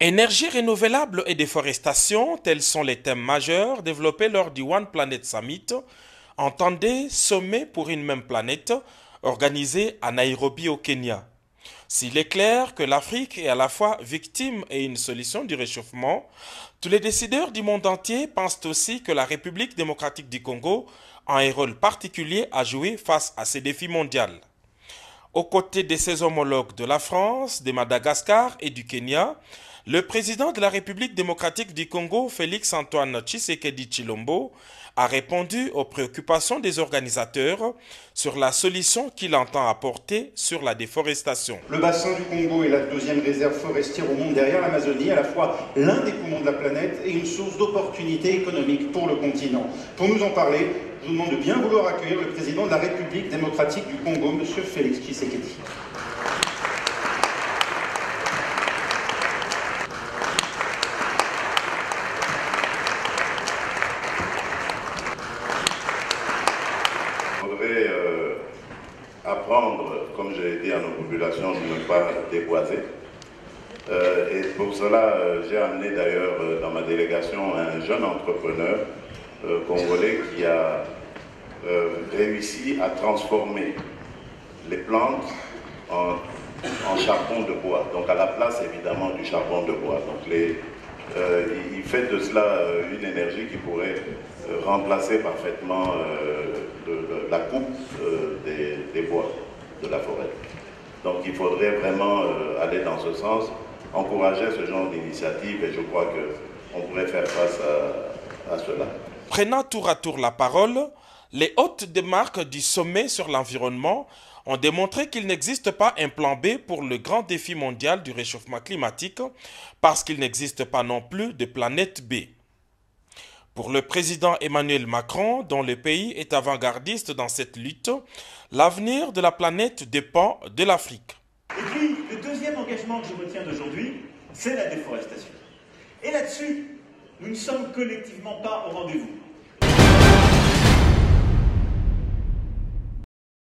Énergie renouvelable et déforestation, tels sont les thèmes majeurs développés lors du One Planet Summit, entendez sommet pour une même planète, organisé à Nairobi au Kenya. S'il est clair que l'Afrique est à la fois victime et une solution du réchauffement, tous les décideurs du monde entier pensent aussi que la République démocratique du Congo a un rôle particulier à jouer face à ces défis mondiaux. Aux côtés de ses homologues de la France, de Madagascar et du Kenya, le président de la République démocratique du Congo, Félix-Antoine Tshisekedi Tshilombo, a répondu aux préoccupations des organisateurs sur la solution qu'il entend apporter sur la déforestation. Le bassin du Congo est la deuxième réserve forestière au monde derrière l'Amazonie, à la fois l'un des poumons de la planète et une source d'opportunités économiques pour le continent. Pour nous en parler, je vous demande de bien vouloir accueillir le président de la République démocratique du Congo, M. Félix Tshisekedi. Apprendre, comme je l'ai dit à nos populations, de ne pas déboiser. Et pour cela, j'ai amené d'ailleurs dans ma délégation un jeune entrepreneur congolais qui a réussi à transformer les plantes en charbon de bois, donc à la place évidemment du charbon de bois. Donc il fait de cela une énergie qui pourrait remplacer parfaitement la coupe des bois de la forêt. Donc il faudrait vraiment aller dans ce sens, encourager ce genre d'initiative, et je crois qu'on pourrait faire face à cela. Prenant tour à tour la parole, les hôtes de marque du sommet sur l'environnement ont démontré qu'il n'existe pas un plan B pour le grand défi mondial du réchauffement climatique, parce qu'il n'existe pas non plus de planète B. Pour le président Emmanuel Macron, dont le pays est avant-gardiste dans cette lutte, l'avenir de la planète dépend de l'Afrique. Et puis, le deuxième engagement que je retiens d'aujourd'hui, c'est la déforestation. Et là-dessus, nous ne sommes collectivement pas au rendez-vous.